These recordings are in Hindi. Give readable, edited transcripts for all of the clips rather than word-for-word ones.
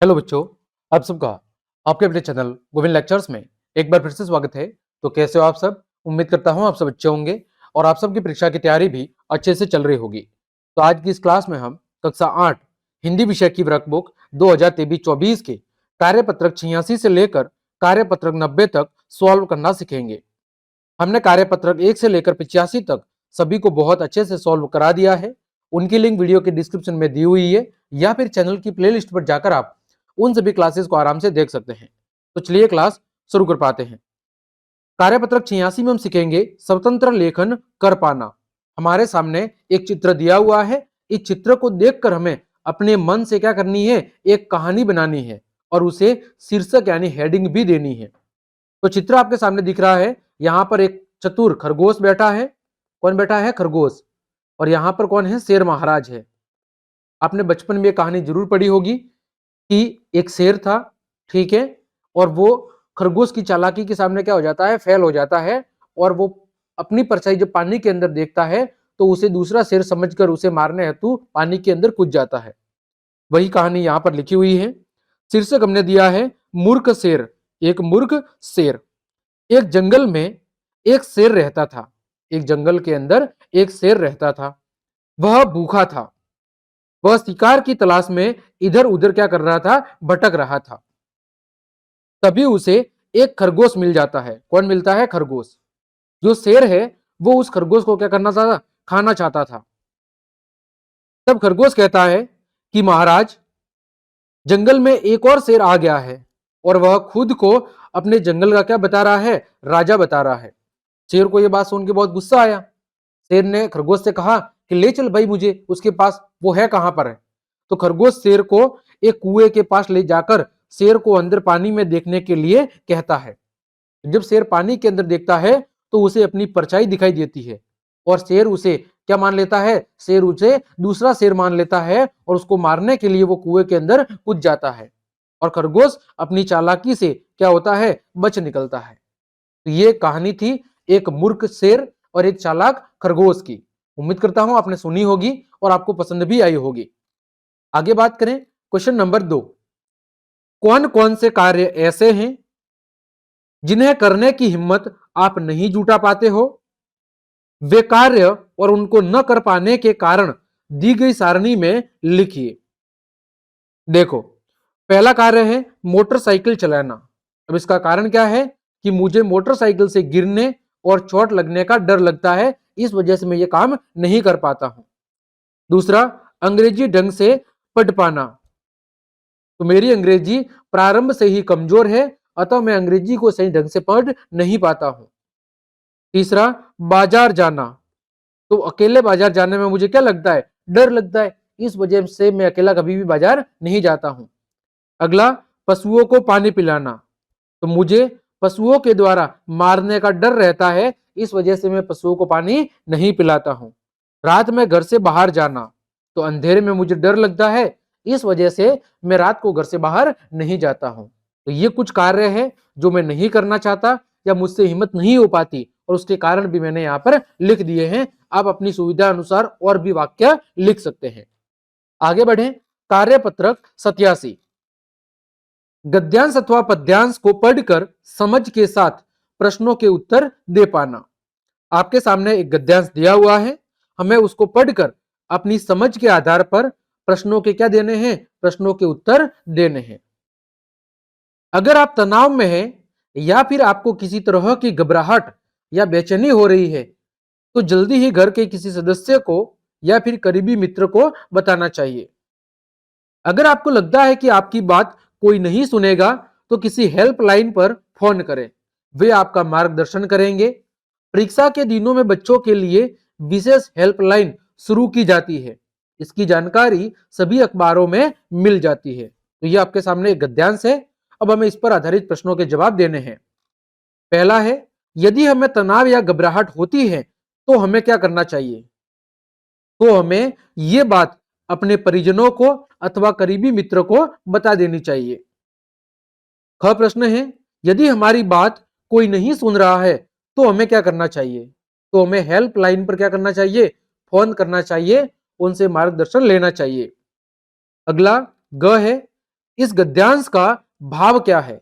हेलो बच्चों, आप सबका आपके अपने चैनल गोविंद लेक्चर्स में एक बार फिर से स्वागत है। तो कैसे हो आप सब? उम्मीद करता हूं आप सब अच्छे होंगे और आप सबकी परीक्षा की तैयारी भी अच्छे से चल रही होगी। तो आज की इस क्लास में हम कक्षा 8 हिंदी विषय की वर्कबुक 2023-24 के कार्यपत्रक 86 से लेकर कार्यपत्रक 90 तक सॉल्व करना सीखेंगे। हमने कार्यपत्रक 1 से लेकर 85 तक सभी को बहुत अच्छे से सॉल्व करा दिया है। उनकी लिंक वीडियो के डिस्क्रिप्शन में दी हुई है या फिर चैनल की प्लेलिस्ट पर जाकर आप उन सभी क्लासेस को आराम से देख सकते हैं। तो चलिए क्लास शुरू कर पाते हैं। कार्यपत्रक 86 में हम सीखेंगे स्वतंत्र लेखन कर पाना। हमारे सामने एक चित्र दिया हुआ है। इस चित्र को देखकर हमें अपने मन से क्या करनी है, एक कहानी बनानी है और उसे शीर्षक यानी हेडिंग भी देनी है। तो चित्र आपके सामने दिख रहा है। यहां पर एक चतुर खरगोश बैठा है। कौन बैठा है? खरगोश। और यहां पर कौन है? शेर महाराज है। आपने बचपन में कहानी जरूर पढ़ी होगी कि एक शेर था, ठीक है, और वो खरगोश की चालाकी के सामने क्या हो जाता है? फेल हो जाता है और वो अपनी परछाई जब पानी के अंदर देखता है तो उसे दूसरा शेर समझकर उसे मारने हेतु पानी के अंदर कूद जाता है। वही कहानी यहां पर लिखी हुई है। शीर्षक हमने दिया है मूर्ख शेर। एक मूर्ख शेर। एक जंगल में एक शेर रहता था। एक जंगल के अंदर एक शेर रहता था। वह भूखा था। वह शिकार की तलाश में इधर उधर क्या कर रहा था? भटक रहा था। तभी उसे एक खरगोश मिल जाता है। कौन मिलता है? खरगोश। जो शेर है वो उस खरगोश को क्या करना चाहता? खाना चाहता था। तब खरगोश कहता है कि महाराज, जंगल में एक और शेर आ गया है और वह खुद को अपने जंगल का क्या बता रहा है? राजा बता रहा है। शेर को यह बात सुन के बहुत गुस्सा आया। शेर ने खरगोश से कहा कि ले चल भाई मुझे उसके पास, वो है कहां पर है। तो खरगोश शेर को एक कुएं के पास ले जाकर शेर को अंदर पानी में देखने के लिए कहता है। जब शेर पानी के अंदर देखता है तो उसे अपनी परछाई दिखाई देती है और शेर उसे क्या मान लेता है? शेर उसे दूसरा शेर मान लेता है और उसको मारने के लिए वो कुएं के अंदर कूद जाता है और खरगोश अपनी चालाकी से क्या होता है? बच निकलता है। तो ये कहानी थी एक मूर्ख शेर और एक चालाक खरगोश की। उम्मीद करता हूं आपने सुनी होगी और आपको पसंद भी आई होगी। आगे बात करें क्वेश्चन नंबर 2। कौन कौन से कार्य ऐसे हैं जिन्हें करने की हिम्मत आप नहीं जुटा पाते हो? वे कार्य और उनको न कर पाने के कारण दी गई सारणी में लिखिए। देखो, पहला कार्य है मोटरसाइकिल चलाना। अब इसका कारण क्या है कि मुझे मोटरसाइकिल से गिरने और चोट लगने का डर लगता है, इस वजह से मैं ये काम नहीं कर पाता हूं। दूसरा, अंग्रेजी ढंग से पढ़ पाना। तो मेरी अंग्रेजी प्रारंभ से ही कमजोर है, अतः मैं अंग्रेजी को सही ढंग से पढ़ नहीं पाता हूं। तीसरा, बाजार जाना। तो अकेले बाजार जाने में मुझे क्या लगता है? डर लगता है, इस वजह से मैं अकेला कभी भी बाजार नहीं जाता हूं। अगला, पशुओं को पानी पिलाना। तो मुझे पशुओं के द्वारा मारने का डर रहता है, इस वजह से मैं पशुओं को पानी नहीं पिलाता हूं। रात में घर से बाहर जाना। तो अंधेरे में मुझे डर लगता है, इस वजह से मैं रात को घर से बाहर नहीं जाता हूं। तो ये कुछ कार्य है जो मैं नहीं करना चाहता या मुझसे हिम्मत नहीं हो पाती और उसके कारण भी मैंने यहाँ पर लिख दिए हैं। आप अपनी सुविधा अनुसार और भी वाक्य लिख सकते हैं। आगे बढ़े। कार्यपत्रक 87। गद्यांश अथवा पद्यांश को पढ़कर समझ के साथ प्रश्नों के उत्तर दे पाना। आपके सामने एक गद्यांश दिया हुआ है, हमें उसको पढ़कर अपनी समझ के आधार पर प्रश्नों के क्या देने हैं? प्रश्नों के उत्तर देने हैं। अगर आप तनाव में हैं या फिर आपको किसी तरह की घबराहट या बेचैनी हो रही है तो जल्दी ही घर के किसी सदस्य को या फिर करीबी मित्र को बताना चाहिए। अगर आपको लगता है कि आपकी बात कोई नहीं सुनेगा तो किसी हेल्पलाइन पर फोन करें, वे आपका मार्गदर्शन करेंगे। परीक्षा के दिनों में बच्चों के लिए विशेष हेल्पलाइन शुरू की जाती है। इसकी जानकारी सभी अखबारों में मिल जाती है। तो ये आपके सामने एक गद्यांश है। अब हमें इस पर आधारित प्रश्नों के जवाब देने हैं। पहला है, यदि हमें तनाव या घबराहट होती है तो हमें क्या करना चाहिए? तो हमें यह बात अपने परिजनों को अथवा करीबी मित्र को बता देनी चाहिए। ख प्रश्न है, यदि हमारी बात कोई नहीं सुन रहा है तो हमें क्या करना चाहिए? तो हमें हेल्पलाइन पर क्या करना चाहिए? फोन करना चाहिए, उनसे मार्गदर्शन लेना चाहिए। अगला ग है, इस गद्यांश का भाव क्या है?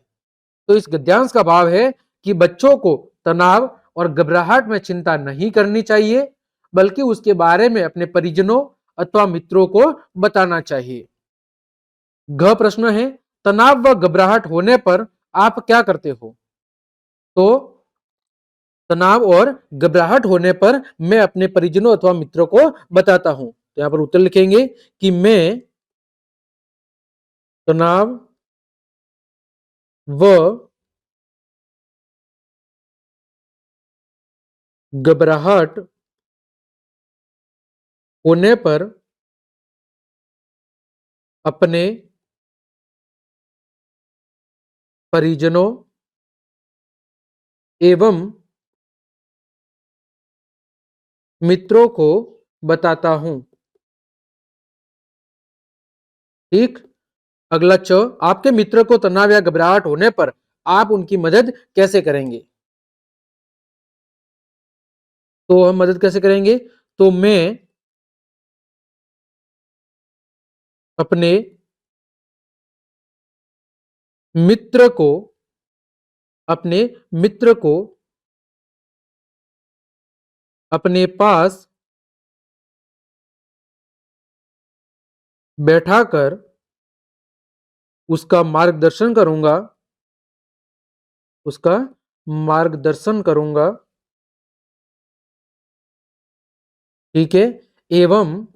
तो इस गद्यांश का भाव है कि बच्चों को तनाव और घबराहट में चिंता नहीं करनी चाहिए, बल्कि उसके बारे में अपने परिजनों अथवा मित्रों को बताना चाहिए। घ प्रश्न है, तनाव व घबराहट होने पर आप क्या करते हो? तो तनाव और घबराहट होने पर मैं अपने परिजनों अथवा मित्रों को बताता हूं। तो यहां पर उत्तर लिखेंगे कि मैं तनाव व घबराहट होने पर अपने परिजनों एवं मित्रों को बताता हूं। ठीक। अगला च, आपके मित्र को तनाव या घबराहट होने पर आप उनकी मदद कैसे करेंगे? तो हम मदद कैसे करेंगे? तो मैं अपने मित्र को अपने मित्र को अपने पास बैठाकर उसका मार्गदर्शन करूंगा, उसका मार्गदर्शन करूंगा। ठीक है। एवं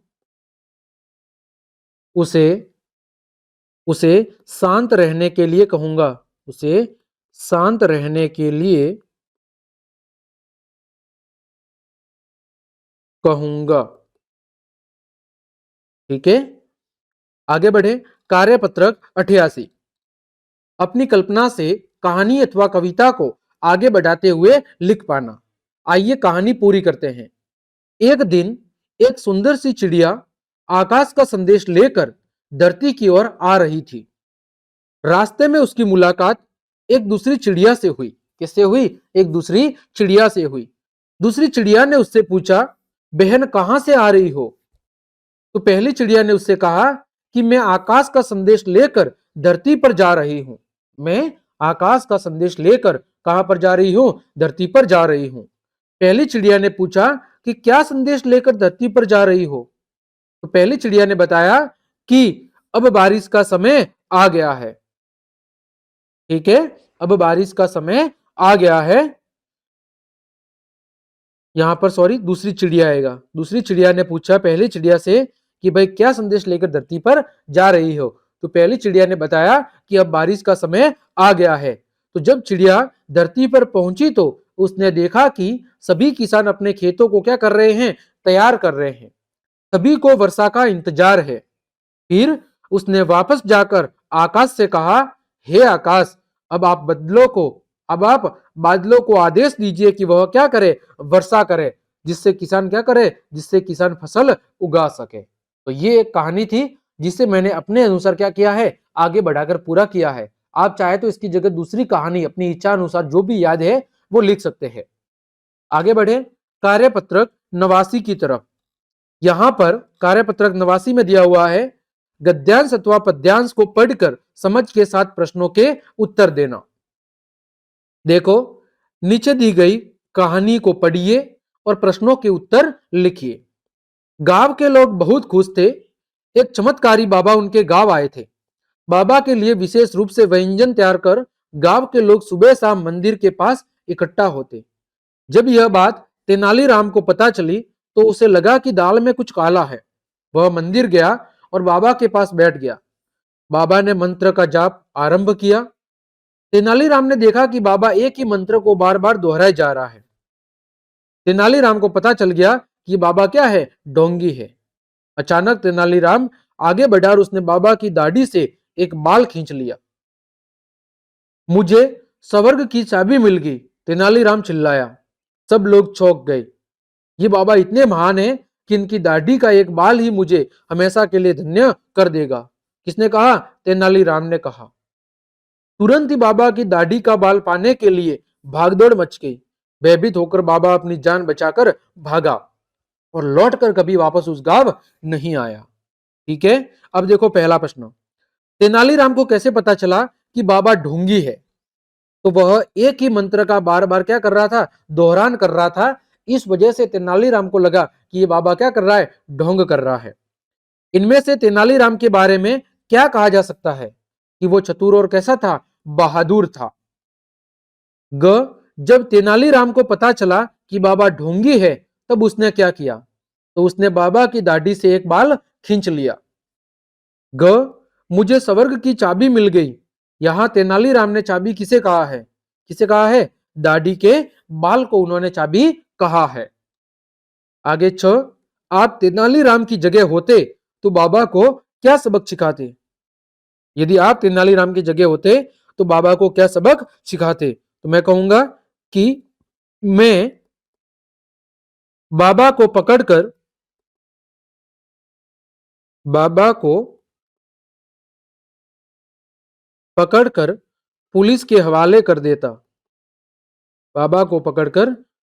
उसे उसे शांत रहने के लिए कहूंगा, उसे शांत रहने के लिए कहूंगा। ठीक है। आगे बढ़े। कार्यपत्रक 88, अपनी कल्पना से कहानी अथवा कविता को आगे बढ़ाते हुए लिख पाना। आइए कहानी पूरी करते हैं। एक दिन एक सुंदर सी चिड़िया आकाश का संदेश लेकर धरती की ओर आ रही थी। रास्ते में उसकी मुलाकात एक दूसरी चिड़िया से हुई। किससे हुई? एक दूसरी चिड़िया से हुई। दूसरी चिड़िया ने उससे पूछा, बहन कहां से आ रही हो? तो पहली चिड़िया ने उससे कहा कि मैं आकाश का संदेश लेकर धरती पर जा रही हूं। मैं आकाश का संदेश लेकर कहां पर जा रही हूं? धरती पर जा रही हूं। पहली चिड़िया ने पूछा कि क्या संदेश लेकर धरती पर जा रही हो? तो पहली चिड़िया ने बताया कि अब बारिश का समय आ गया है। ठीक है। अब बारिश का समय आ गया है। यहां पर सॉरी दूसरी चिड़िया आएगा। दूसरी चिड़िया ने पूछा पहली चिड़िया से कि भाई क्या संदेश लेकर धरती पर जा रही हो? तो पहली चिड़िया ने बताया कि अब बारिश का समय आ गया है। तो जब चिड़िया धरती पर पहुंची तो उसने देखा कि सभी किसान अपने खेतों को क्या कर रहे हैं? तैयार कर रहे हैं। सभी को वर्षा का इंतजार है। फिर उसने वापस जाकर आकाश से कहा, हे आकाश, अब आप बदलों को अब आप बादलों को आदेश दीजिए कि वह क्या करे? वर्षा करे, जिससे किसान क्या करे? जिससे किसान फसल उगा सके। तो ये एक कहानी थी जिसे मैंने अपने अनुसार क्या किया है? आगे बढ़ाकर पूरा किया है। आप चाहे तो इसकी जगह दूसरी कहानी अपनी इच्छा अनुसार जो भी याद है वो लिख सकते हैं। आगे बढ़े। कार्यपत्रक 89 की तरफ। यहां पर कार्यपत्रक 89 में दिया हुआ है, गद्यांश अथवा पद्यांश को पढ़कर समझ के साथ प्रश्नों के उत्तर देना। देखो, नीचे दी गई कहानी को पढ़िए और प्रश्नों के उत्तर लिखिए। गांव के लोग बहुत खुश थे। एक चमत्कारी बाबा उनके गांव आए थे। बाबा के लिए विशेष रूप से व्यंजन तैयार कर गांव के लोग सुबह शाम मंदिर के पास इकट्ठा होते। जब यह बात तेनालीराम को पता चली तो उसे लगा कि दाल में कुछ काला है। वह मंदिर गया और बाबा के पास बैठ गया। बाबा ने मंत्र का जाप आरंभ किया। तेनालीराम ने देखा कि बाबा एक ही मंत्र को बार बार दोहराए जा रहा है। तेनालीराम को पता चल गया कि बाबा क्या है? ढोंगी है। अचानक तेनालीराम आगे बढ़ा और उसने बाबा की दाढ़ी से एक बाल खींच लिया। मुझे स्वर्ग की चाबी मिल गई, तेनालीराम चिल्लाया। सब लोग चौंक गए। ये बाबा इतने महान हैं कि इनकी दाढ़ी का एक बाल ही मुझे हमेशा के लिए धन्य कर देगा। किसने कहा? तेनालीराम ने कहा। तुरंत ही बाबा की दाढ़ी का बाल पाने के लिए भागदौड़ मच गई। भयभीत होकर बाबा अपनी जान बचाकर भागा और लौटकर कभी वापस उस गांव नहीं आया। ठीक है। अब देखो पहला प्रश्न, तेनालीराम को कैसे पता चला कि बाबा ढोंगी है? तो वह एक ही मंत्र का बार बार क्या कर रहा था, दोहरान कर रहा था। इस वजह से तेनालीराम को लगा कि ये बाबा क्या कर रहा है, ढोंग कर रहा है। इनमें से तेनालीराम के बारे में क्या कहा जा सकता है कि वो चतुर और कैसा था, बहादुर था। ग जब तेनालीराम को पता चला कि बाबा ढोंगी है, तब उसने क्या किया? तो उसने बाबा की दाढ़ी से एक बाल खींच लिया। ग मुझे स्वर्ग की चाबी मिल गई। यहां तेनालीराम ने चाबी किसे कहा है? किसे कहा है? दाढ़ी के बाल को उन्होंने चाबी कहा है। आगे छ, आप तेनालीराम की जगह होते तो बाबा को क्या सबक सिखाते? यदि आप तेनालीराम की जगह होते तो बाबा को क्या सबक सिखाते? तो मैं कहूंगा कि मैं बाबा को पकड़कर बाबा को पकड़कर पुलिस के हवाले कर देता। बाबा को पकड़कर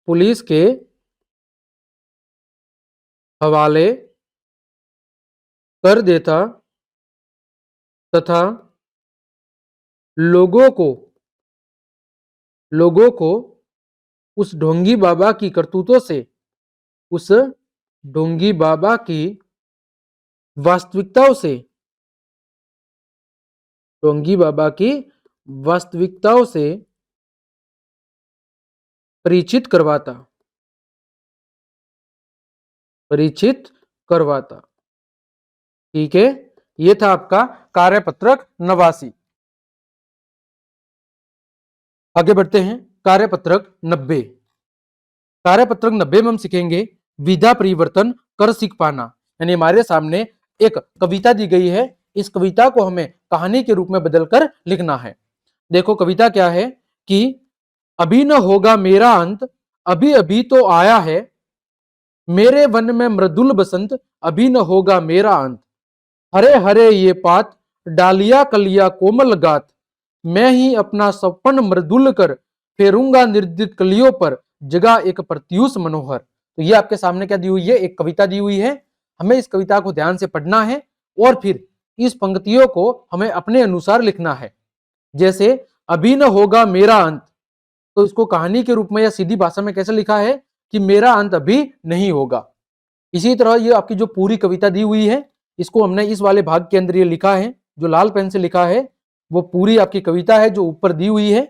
पुलिस के हवाले कर देता तथा लोगों को लोगों को उस ढोंगी बाबा की करतूतों से, उस ढोंगी बाबा की वास्तविकताओं से, ढोंगी बाबा की वास्तविकताओं से परिचित करवाता, परिचित करवाता। ठीक है, ये था आपका कार्यपत्रक 89। आगे बढ़ते हैं, कार्यपत्रक 90। कार्यपत्रक 90 में हम सीखेंगे विधा परिवर्तन कर सीख पाना। यानी हमारे सामने एक कविता दी गई है, इस कविता को हमें कहानी के रूप में बदलकर लिखना है। देखो कविता क्या है कि अभी न होगा मेरा अंत, अभी अभी तो आया है, मेरे वन में मृदुल बसंत, अभी न होगा मेरा अंत। हरे हरे ये पात, डालिया कलिया कोमल गात, मैं ही अपना सपन मृदुल कर, फेरूंगा निर्दित कलियों पर, जगह एक प्रत्यूष मनोहर। तो ये आपके सामने क्या दी हुई है, एक कविता दी हुई है। हमें इस कविता को ध्यान से पढ़ना है और फिर इस पंक्तियों को हमें अपने अनुसार लिखना है। जैसे अभी न होगा मेरा अंत, तो इसको कहानी के रूप में या सीधी भाषा में कैसे लिखा है कि मेरा अंत अभी नहीं होगा। इसी तरह ये आपकी जो पूरी कविता दी हुई है, इसको हमने इस वाले भाग के अंदर ये लिखा है, जो लाल पेन से लिखा है वो पूरी आपकी कविता है जो ऊपर दी हुई है।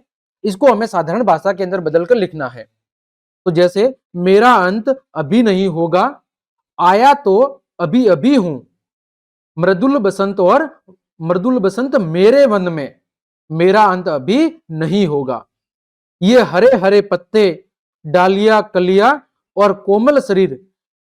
इसको हमें साधारण भाषा के अंदर बदलकर लिखना है। तो जैसे मेरा अंत अभी नहीं होगा, आया तो अभी अभी हूं, मृदुल बसंत और मृदुल बसंत मेरे वन में, मेरा अंत अभी नहीं होगा। ये हरे हरे पत्ते, डालिया कलिया और कोमल शरीर,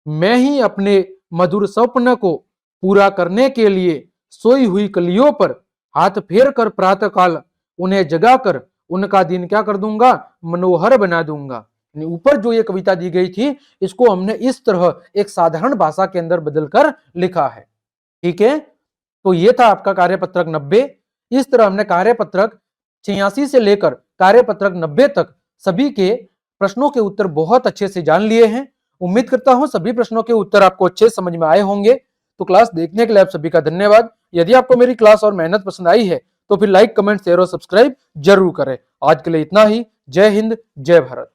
मैं ही अपने मधुर स्वप्न को पूरा करने के लिए सोई हुई कलियों पर हाथ फेर कर प्रातः काल उन्हें जगाकर उनका दिन क्या कर दूंगा, मनोहर बना दूंगा। ऊपर जो ये कविता दी गई थी, इसको हमने इस तरह एक साधारण भाषा के अंदर बदलकर लिखा है। ठीक है, तो ये था आपका कार्यपत्रक 90। इस तरह हमने कार्यपत्रक 86 से लेकर कार्यपत्रक 90 तक सभी के प्रश्नों के उत्तर बहुत अच्छे से जान लिए हैं। उम्मीद करता हूं सभी प्रश्नों के उत्तर आपको अच्छे समझ में आए होंगे। तो क्लास देखने के लिए आप सभी का धन्यवाद। यदि आपको मेरी क्लास और मेहनत पसंद आई है तो फिर लाइक, कमेंट, शेयर और सब्सक्राइब जरूर करें। आज के लिए इतना ही। जय हिंद, जय भारत।